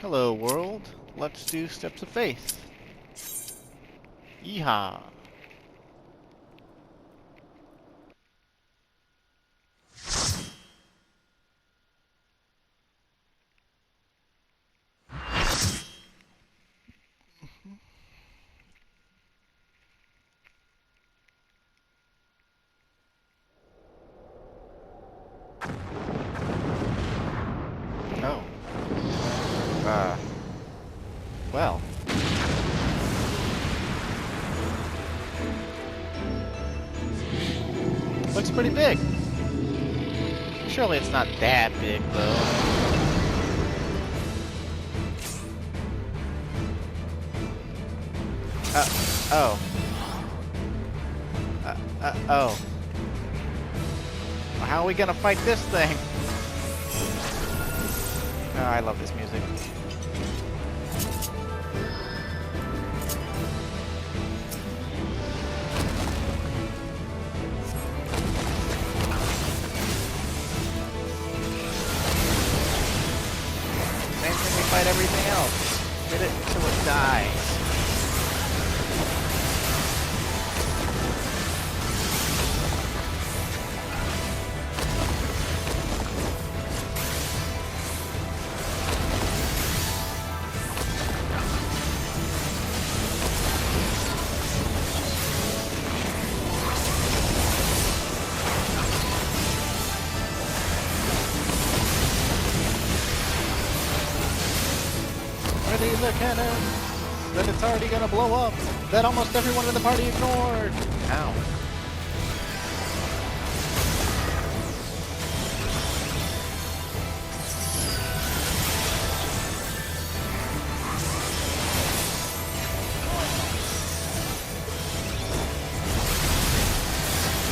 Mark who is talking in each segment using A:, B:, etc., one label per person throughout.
A: Hello world, let's do Steps of Faith. Yeehaw! Oh. Well. Looks pretty big. Surely it's not that big, though. Oh. Oh. Well, how are we gonna fight this thing? Oh, I love this music. Same thing we fight everything else. Hit it until it dies. Ready the cannon! Then it's already gonna blow up! That almost everyone in the party ignored! Ow.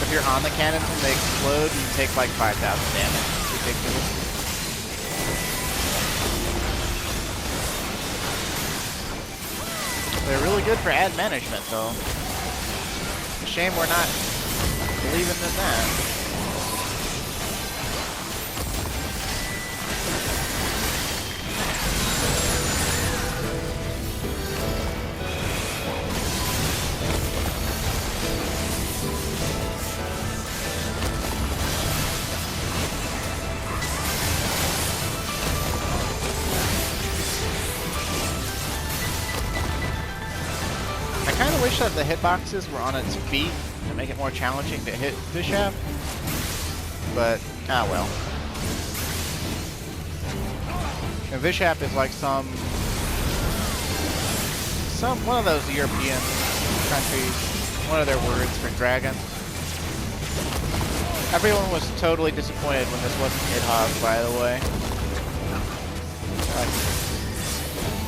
A: If you're on the cannons and they explode, you take like 5,000 damage. It's ridiculous. They're really good for ad management, though. It's a shame we're not believing in that. I kind of wish that the hitboxes were on its feet to make it more challenging to hit Bishop, but well. And Bishop is like one of those European countries, one of their words for dragon. Everyone was totally disappointed when this wasn't Nidhogg, by the way. Like,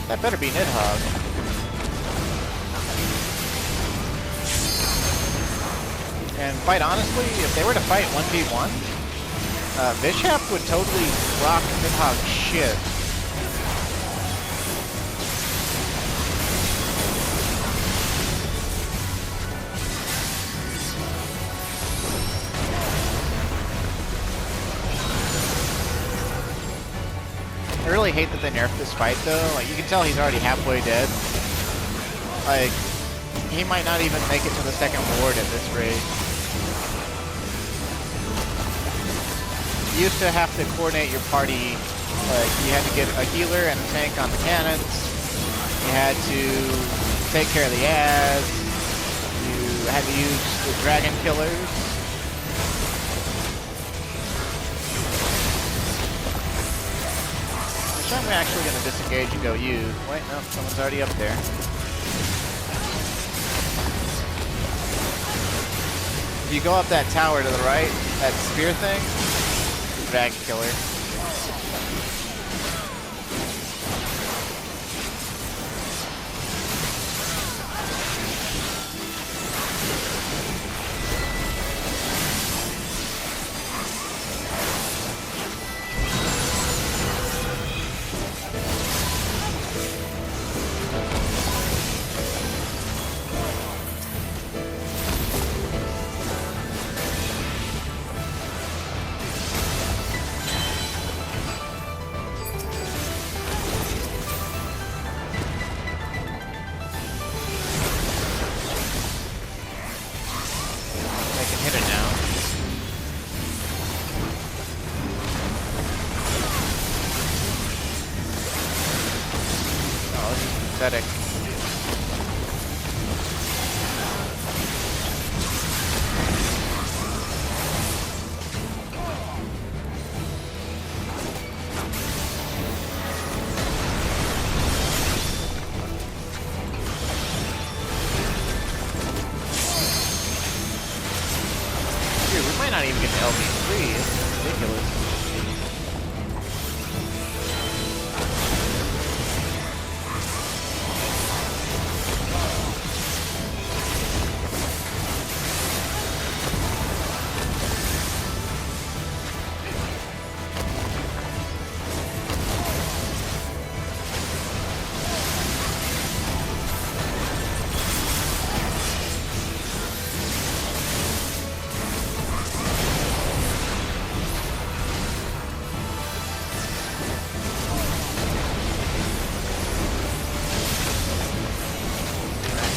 A: that better be Nidhogg. And quite honestly, if they were to fight 1v1, Bishop would totally rock Nidhogg's shit. I really hate that they nerfed this fight though. Like, you can tell he's already halfway dead. Like, he might not even make it to the second ward at this rate. You used to have to coordinate your party, like you had to get a healer and a tank on the cannons, you had to take care of the ads, you had to use the dragon killers. Which I'm actually going to disengage and go use. Wait, no, someone's already up there. If you go up that tower to the right, that spear thing, dragon killer. pathetic. Dude, we might not even get to LB3. This is ridiculous.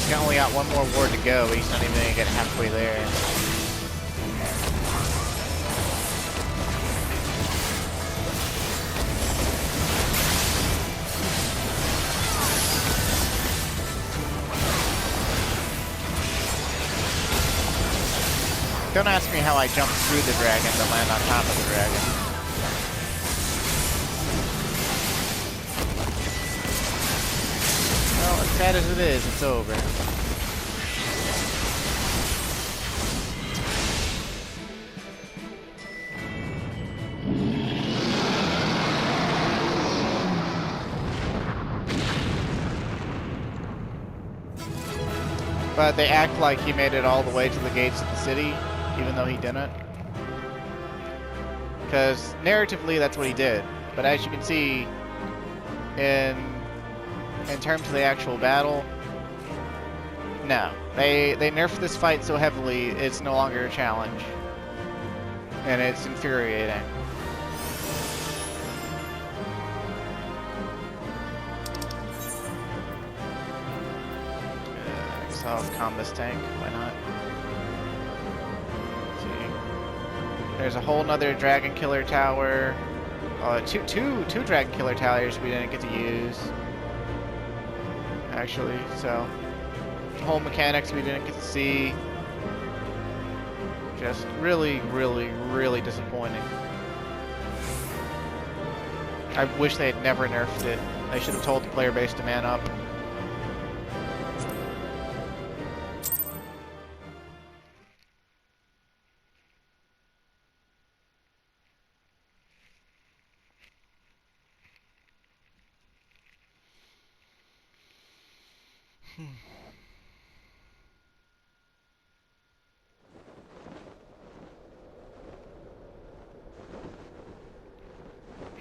A: He's only got one more ward to go, but he's not even going to get halfway there. Don't ask me how I jumped through the dragon to land on top of the dragon. Well, as bad as it is, it's over. But they act like he made it all the way to the gates of the city, even though he didn't. Because narratively, that's what he did. But as you can see, in terms of the actual battle, no. They nerfed this fight so heavily, it's no longer a challenge. And it's infuriating. Combat tank, why not? Let's see. There's a whole nother dragon killer tower. Two dragon killer towers we didn't get to use. Actually, so whole mechanics we didn't get to see. Just really, really, really disappointing. I wish they had never nerfed it. They should have told the player base to man up.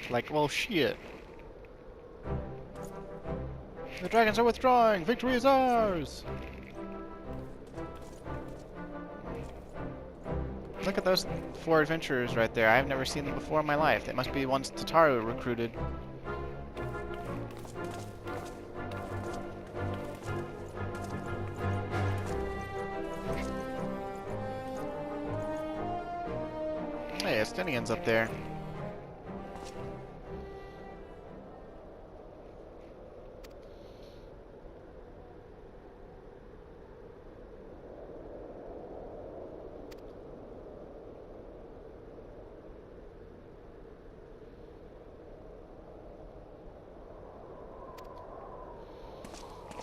A: Like, well, shit. The dragons are withdrawing! Victory is ours! Look at those 4 adventurers right there. I've never seen them before in my life. They must be the ones Tataru recruited. Hey, Estinian's up there.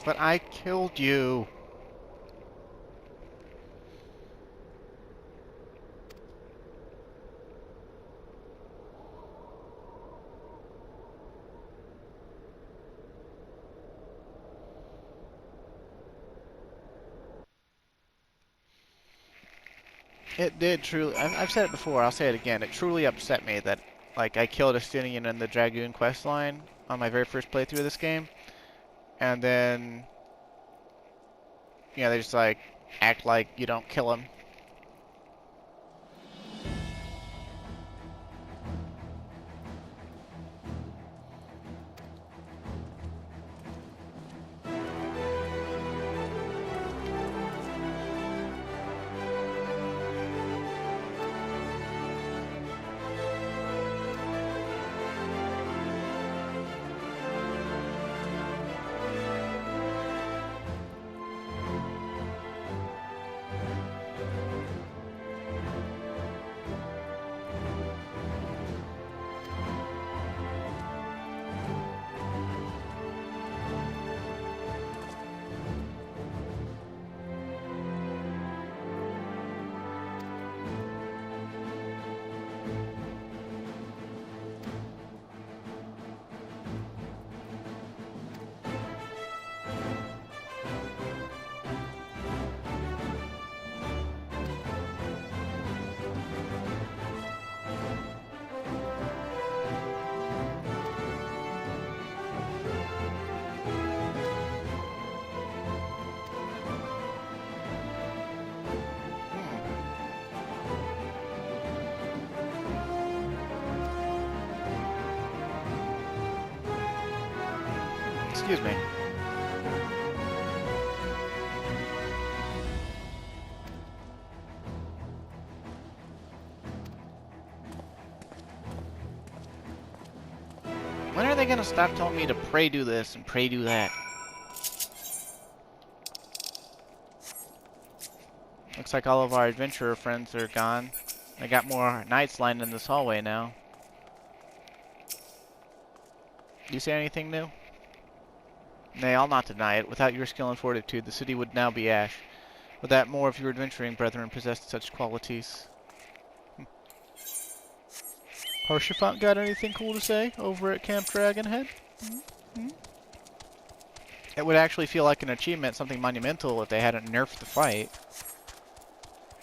A: But I killed you. It did truly. I've said it before. I'll say it again. It truly upset me that, like, I killed Estinian in the Dragoon quest line on my very first playthrough of this game, and then, you know, they just like act like you don't kill him. Excuse me. When are they gonna stop telling me to pray do this and pray do that? Looks like all of our adventurer friends are gone. I got more knights lined in this hallway now. Do you say anything new? Nay, I'll not deny it. Without your skill and fortitude, the city would now be ash. With that, more of your adventuring brethren possessed such qualities. Harshafont got anything cool to say over at Camp Dragonhead? It would actually feel like an achievement, something monumental, if they hadn't nerfed the fight.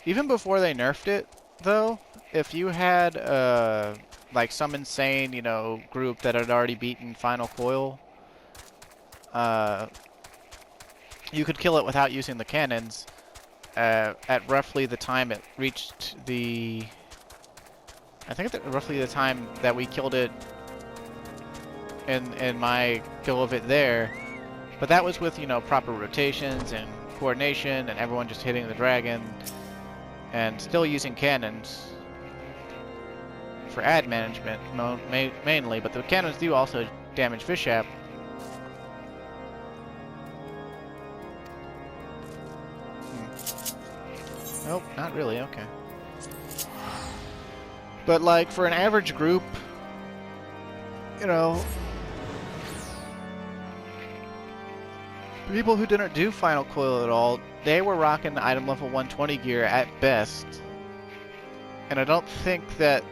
A: Even before they nerfed it, though, if you had, like some insane, you know, group that had already beaten Final Coil, you could kill it without using the cannons, at roughly the time it reached the... I think at roughly the time that we killed it in my go of it there. But that was with, you know, proper rotations and coordination and everyone just hitting the dragon and still using cannons for ad management mainly, but the cannons do also damage Vishap. Nope, not really, okay. But like for an average group, you know, people who didn't do Final Coil at all, they were rocking item level 120 gear at best. And I don't think that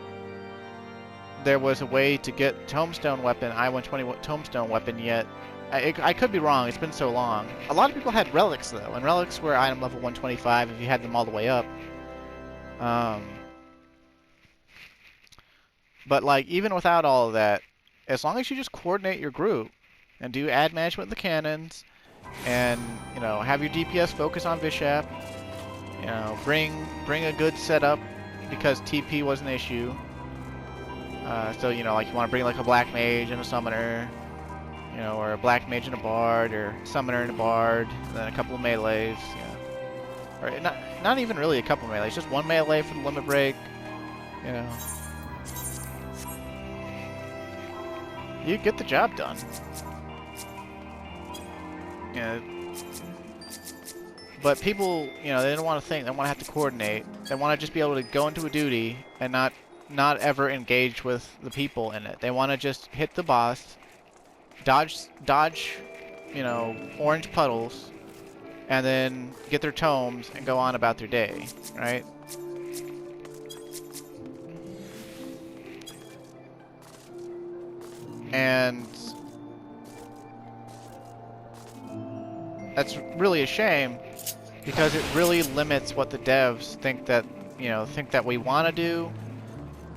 A: there was a way to get Tombstone weapon, I-120 Tombstone weapon yet. I could be wrong, it's been so long. A lot of people had relics though, and relics were item level 125 if you had them all the way up. But like even without all of that, as long as you just coordinate your group and do ad management with the cannons, and you know have your DPS focus on Vishap, you know bring a good setup because TP was an issue. So you know like you want to bring like a black mage and a summoner, you know, or a black mage and a bard, or summoner and a bard, and then a couple of melees, you know. Or not even really a couple of melees, just one melee for the limit break, you know. You get the job done. Yeah. But people, you know, they don't want to think. They want to have to coordinate. They want to just be able to go into a duty and not ever engage with the people in it. They want to just hit the boss, dodge, you know, orange puddles, and then get their tomes and go on about their day, right? And that's really a shame because it really limits what the devs think that we want to do.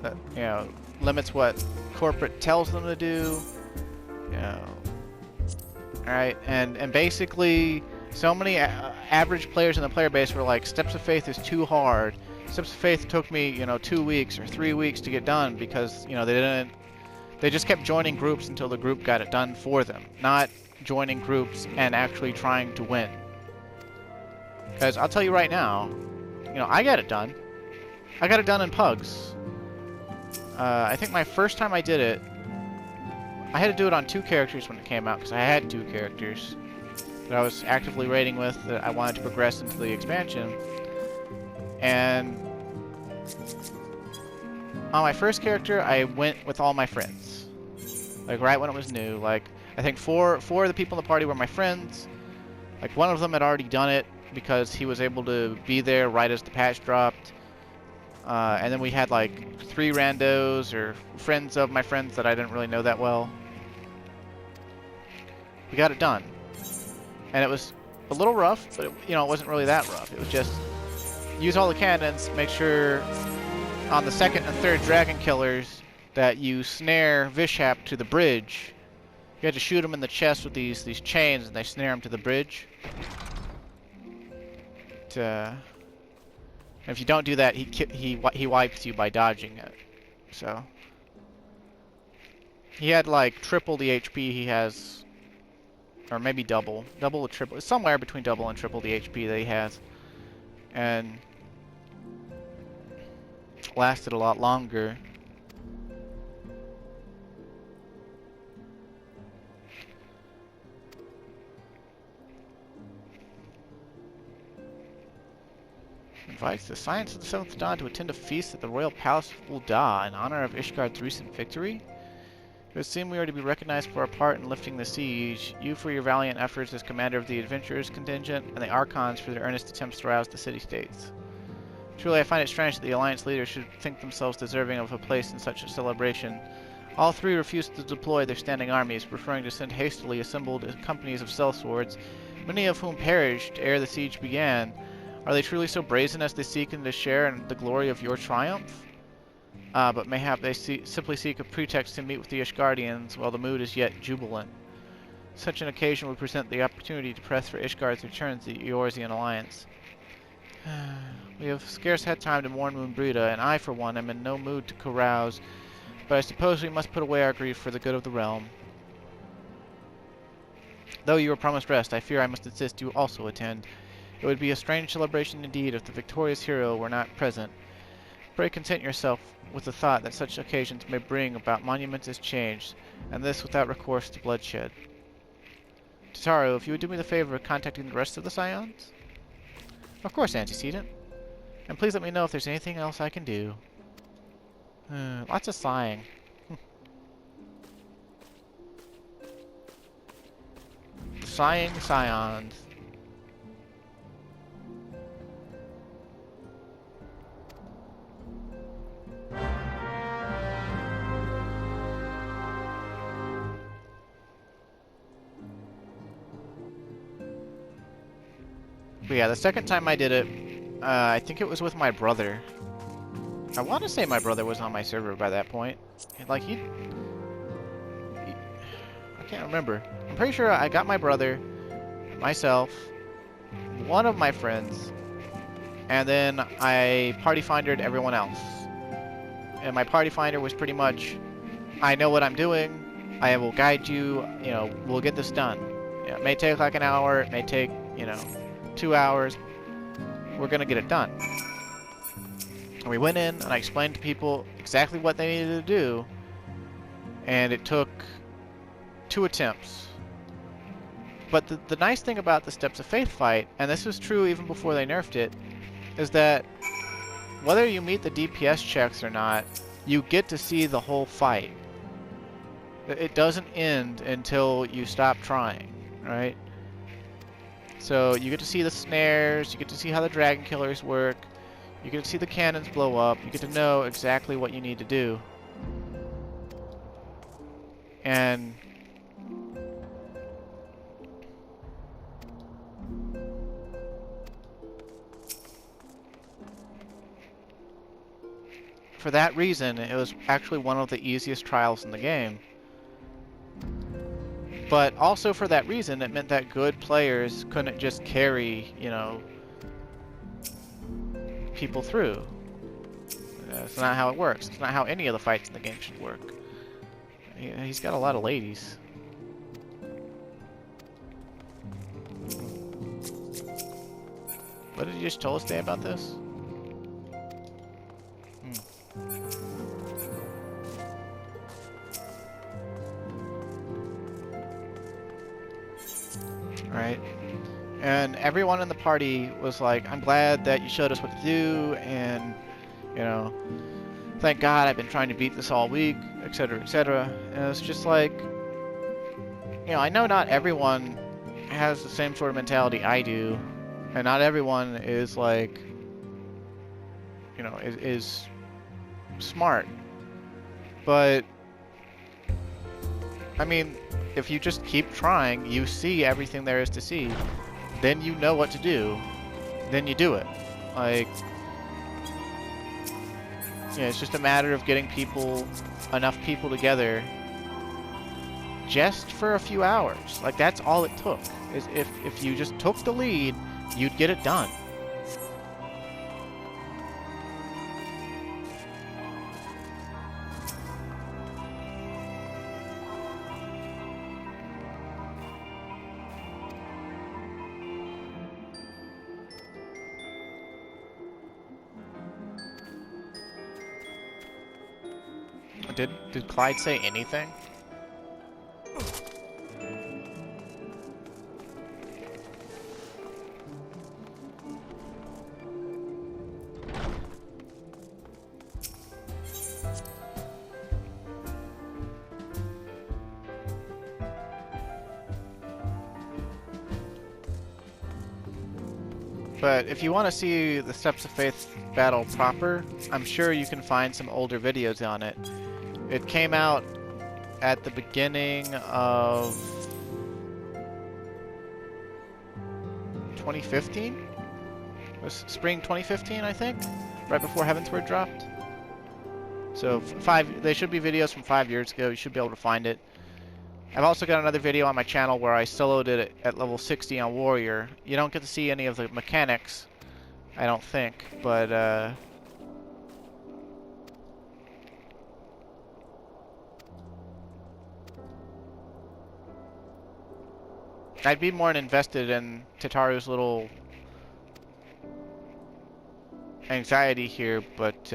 A: That, you know, limits what corporate tells them to do. You know, all right, and basically, so many average players in the player base were like, Steps of Faith is too hard. Steps of Faith took me, you know, 2 weeks or 3 weeks to get done because, you know, they just kept joining groups until the group got it done for them, not joining groups and actually trying to win. Because I'll tell you right now, you know, I got it done. I got it done in Pugs. I think my first time I did it, I had to do it on 2 characters when it came out, because I had 2 characters that I was actively raiding with that I wanted to progress into the expansion. And on my first character, I went with all my friends. Like, right when it was new. Like, I think four of the people in the party were my friends. Like, one of them had already done it because he was able to be there right as the patch dropped. And then we had, like, 3 randos or friends of my friends that I didn't really know that well. We got it done. And it was a little rough, but, it wasn't really that rough. It was just use all the cannons, make sure on the 2nd and 3rd dragon killers that you snare Vishap to the bridge. You had to shoot him in the chest with these chains, and they snare him to the bridge. And if you don't do that, he wipes you by dodging it. So he had like triple the HP he has or maybe double or triple, somewhere between double and triple the HP that he has, and lasted a lot longer. Invites the Science of the Seventh Dawn to attend a feast at the Royal Palace of Ul'dah in honor of Ishgard's recent victory. It would seem we are to be recognized for our part in lifting the siege, you for your valiant efforts as commander of the adventurers contingent, and the Archons for their earnest attempts to rouse the city-states. Truly, I find it strange that the Alliance leaders should think themselves deserving of a place in such a celebration. All three refused to deploy their standing armies, preferring to send hastily assembled companies of sellswords, many of whom perished ere the siege began. Are they truly so brazen as they seek to share in the glory of your triumph? But mayhap they simply seek a pretext to meet with the Ishgardians while the mood is yet jubilant. Such an occasion would present the opportunity to press for Ishgard's return to the Eorzean Alliance. We have scarce had time to mourn Moonbrita, and I, for one, am in no mood to carouse, but I suppose we must put away our grief for the good of the realm. Though you are promised rest, I fear I must insist you also attend. It would be a strange celebration indeed if the victorious hero were not present. Pray content yourself with the thought that such occasions may bring about monumentous change, and this without recourse to bloodshed. Tataru, if you would do me the favor of contacting the rest of the Scions? Of course, Antecedent. And please let me know if there's anything else I can do. Lots of sighing. Sighing Scions. But yeah, the second time I did it, I think it was with my brother. I want to say my brother was on my server by that point. Like, I can't remember. I'm pretty sure I got my brother, myself, one of my friends, and then I party findered everyone else. And my party finder was pretty much, I know what I'm doing, I will guide you, you know, we'll get this done. You know, it may take like an hour, it may take, you know, 2 hours, we're gonna get it done. And we went in and I explained to people exactly what they needed to do, and it took 2 attempts. But the nice thing about the Steps of Faith fight, and this was true even before they nerfed it, is that whether you meet the DPS checks or not, you get to see the whole fight. It doesn't end until you stop trying, right? So you get to see the snares, you get to see how the dragon killers work, you get to see the cannons blow up, you get to know exactly what you need to do. And for that reason, it was actually one of the easiest trials in the game. But also for that reason, it meant that good players couldn't just carry, you know, people through. That's not how it works. It's not how any of the fights in the game should work. He's got a lot of ladies. What did you just tell us today about this? Right? And everyone in the party was like, I'm glad that you showed us what to do, and, you know, thank God I've been trying to beat this all week, etc., etc. And it's just like, you know, I know not everyone has the same sort of mentality I do, and not everyone is like, you know, is smart. But, I mean, if you just keep trying, you see everything there is to see, then you know what to do, then you do it. Like, yeah, it's just a matter of getting enough people together just for a few hours. Like, that's all it took. Is if you just took the lead, you'd get it done. Did Clyde say anything? But if you want to see the Steps of Faith battle proper, I'm sure you can find some older videos on it. It came out at the beginning of 2015? It was spring 2015, I think? Right before Heavensward dropped. So they should be videos from 5 years ago. You should be able to find it. I've also got another video on my channel where I soloed it at level 60 on Warrior. You don't get to see any of the mechanics, I don't think, but I'd be more invested in Tataru's little anxiety here, but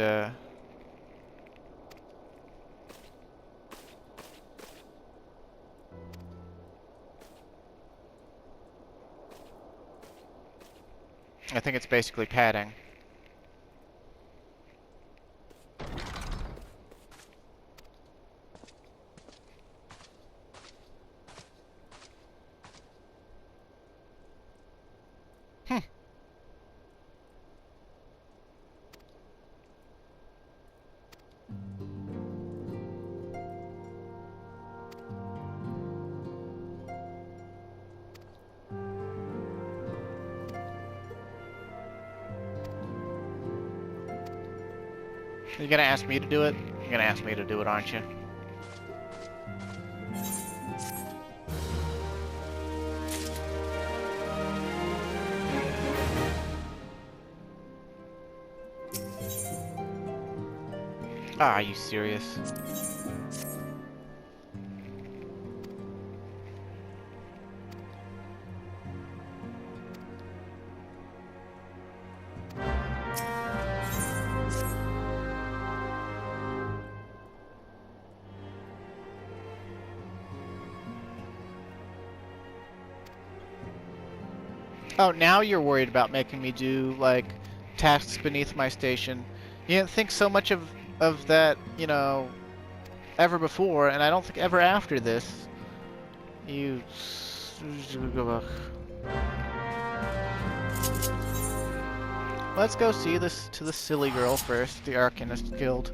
A: I think it's basically padding. You're gonna ask me to do it? You're gonna ask me to do it, aren't you? Ah, are you serious? Oh, now you're worried about making me do, like, tasks beneath my station. You didn't think so much of that, you know, ever before, and I don't think ever after this. You... Let's go see this to the silly girl first, the Arcanist Guild.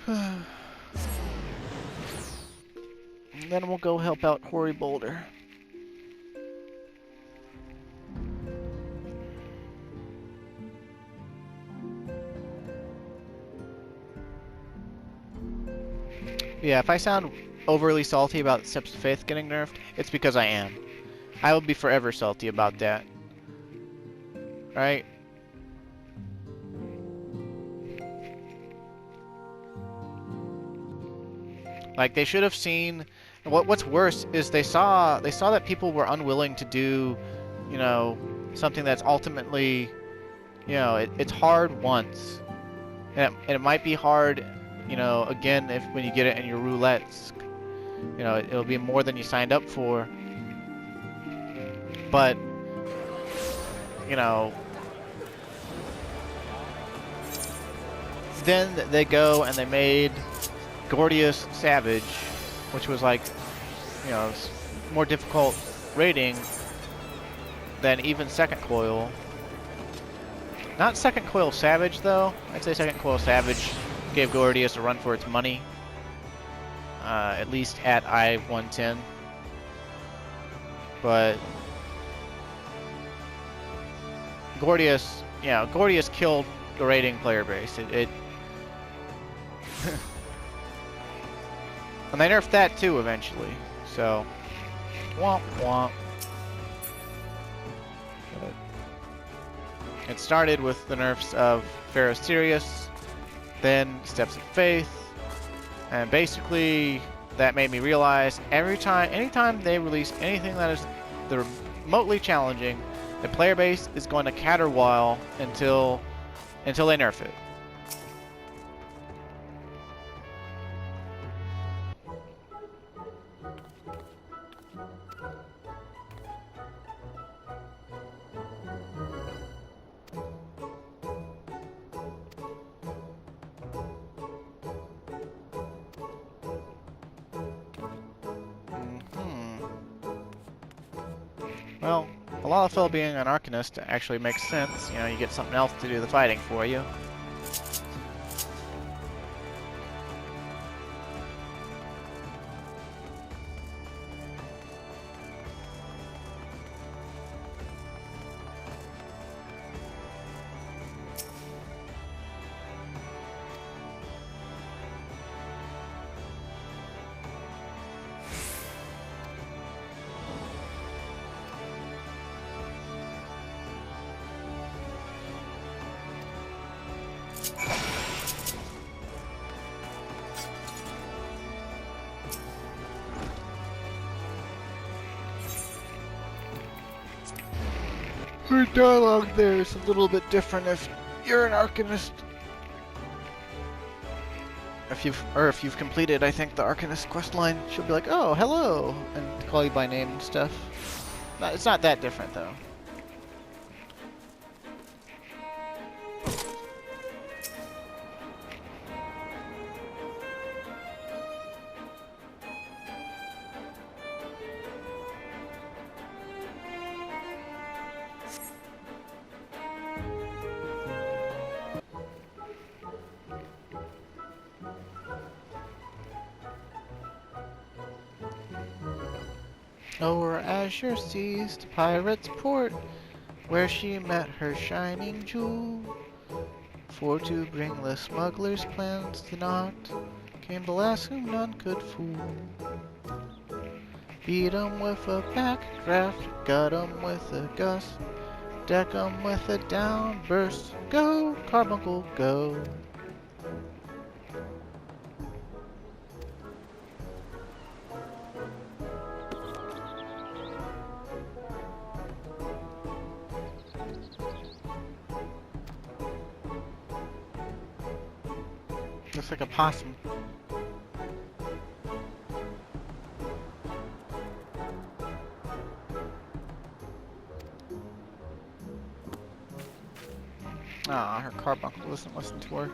A: And then we'll go help out Hoary Boulder. Yeah, if I sound overly salty about Steps of Faith getting nerfed, it's because I am. I will be forever salty about that. Right? Like, they should have seen... What's worse is they saw that people were unwilling to do, you know, something that's ultimately, you know, it's hard once. And it might be hard, you know, again, when you get it in your roulettes, you know, it'll be more than you signed up for. But, you know, then they go and they made Gordius Savage, which was like, you know, more difficult rating than even Second Coil. Not Second Coil Savage, though. I'd say Second Coil Savage gave Gordius a run for its money. At least at I-110. But Gordius, yeah, Gordius killed the rating player base. It and they nerfed that too eventually. So, womp womp. But it started with the nerfs of Pharaoh Sirius, then Steps of Faith, and basically that made me realize anytime they release anything that is remotely challenging, the player base is going to caterwaul until they nerf it. Well, a lot of fellow being an Arcanist actually makes sense. You know, you get something else to do the fighting for you. Her dialogue there is a little bit different if you're an Arcanist. If you've completed, I think, the Arcanist questline, she'll be like, "Oh, hello," and call you by name and stuff. It's not that different though. Over azure seas to Pirate's Port, where she met her shining jewel. For to bring the smuggler's plans to naught, came the lass whom none could fool. Beat 'em with a backdraft, gut 'em with a gust, deck 'em with a downburst. Go, Carbuncle, go! Looks like a possum. Ah, her carbuncle doesn't listen to her.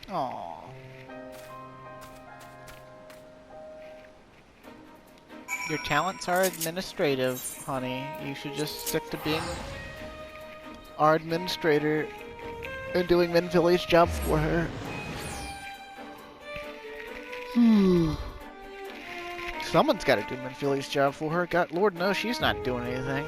A: Aww. Your talents are administrative, honey. You should just stick to being our administrator and doing Minvilli's job for her. Someone's got to do Minvilli's job for her. God, Lord knows she's not doing anything.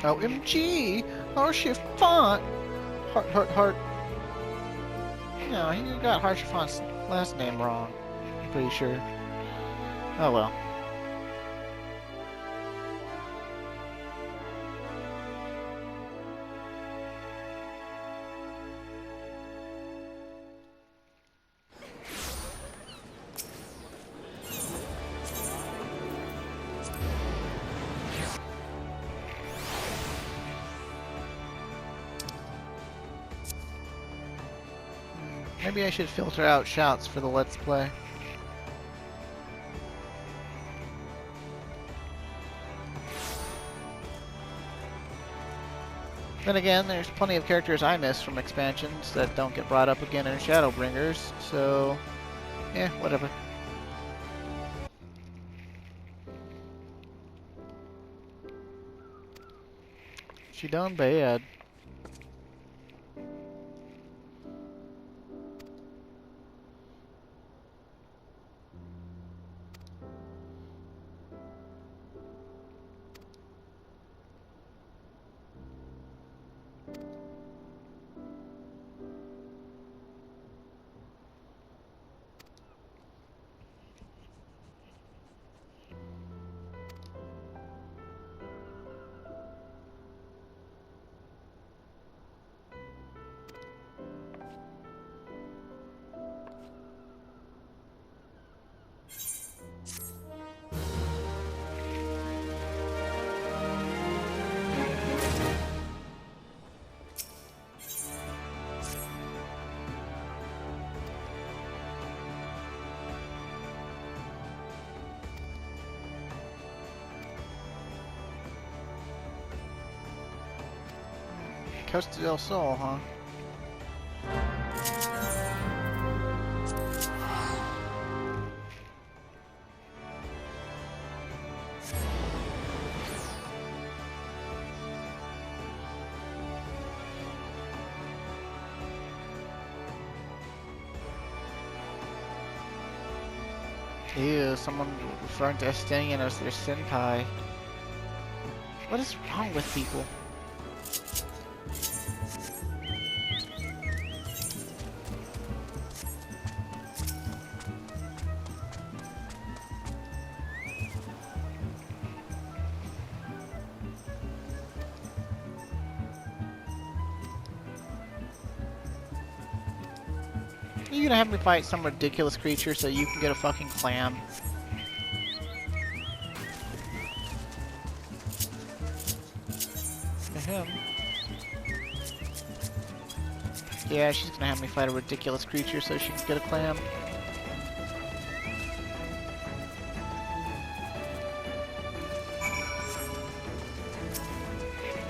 A: OMG! Oh, she font! Heart, heart, heart. No, you got Harshifon's last name wrong. I'm pretty sure. Oh well. Maybe I should filter out shouts for the Let's Play. Then again, there's plenty of characters I miss from expansions that don't get brought up again in Shadowbringers, so yeah, whatever. She done bad. Costa del Sol, huh? Ew, someone referring to Estinian as their senpai. What is wrong with people? Are you gonna have me fight some ridiculous creature so you can get a fucking clam? To him. Yeah, she's gonna have me fight a ridiculous creature so she can get a clam.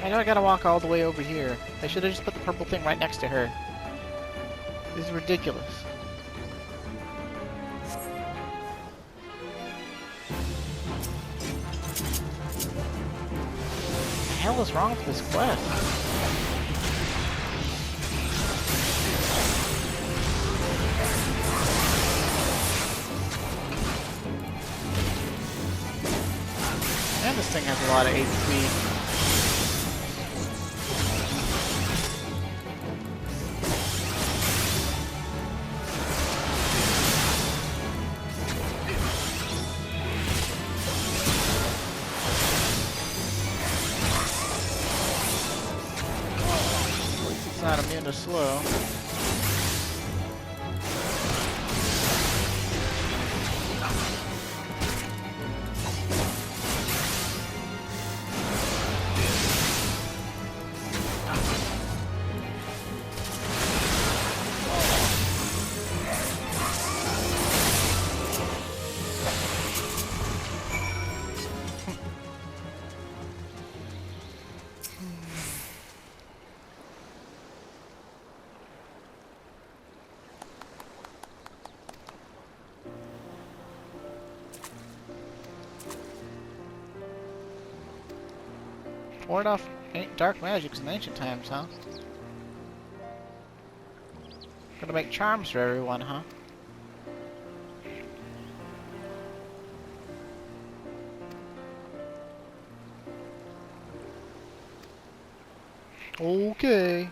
A: I know I gotta walk all the way over here. I should have just put the purple thing right next to her. This is ridiculous. What the hell is wrong with this quest? Man, this thing has a lot of HP. Not immune to slow. Ward off dark magics in ancient times, huh? Gonna make charms for everyone, huh? Okay.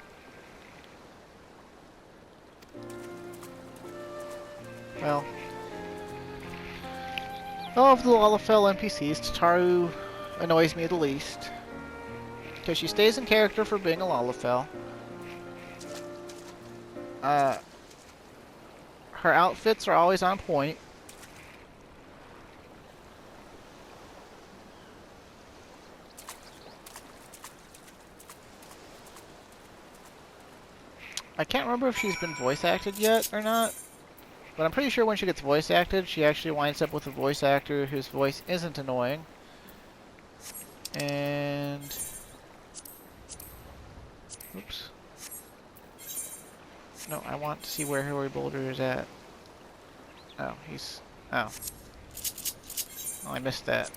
A: Well. Of the Lalafell NPCs, Tataru annoys me the least. Because she stays in character for being a Lalafell. Her outfits are always on point. I can't remember if she's been voice acted yet or not, but I'm pretty sure when she gets voice acted, she actually winds up with a voice actor whose voice isn't annoying. And... oops. No, I want to see where Harry Boulder is at. Oh, he's... oh. Oh, I missed that.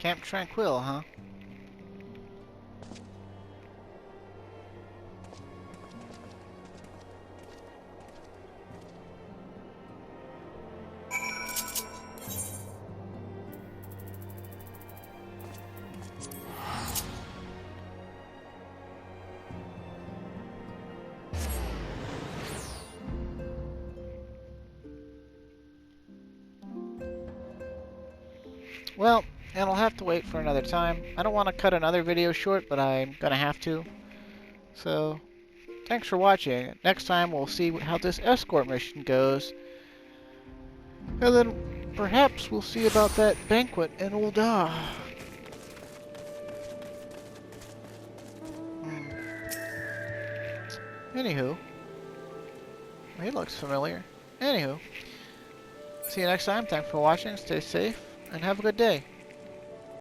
A: Camp Tranquil, huh? Well, and I'll have to wait for another time. I don't want to cut another video short, but I'm gonna have to. So, thanks for watching. Next time we'll see how this escort mission goes. And then perhaps we'll see about that banquet in Ul'dah. Anywho. He looks familiar. Anywho. See you next time. Thanks for watching. Stay safe and have a good day.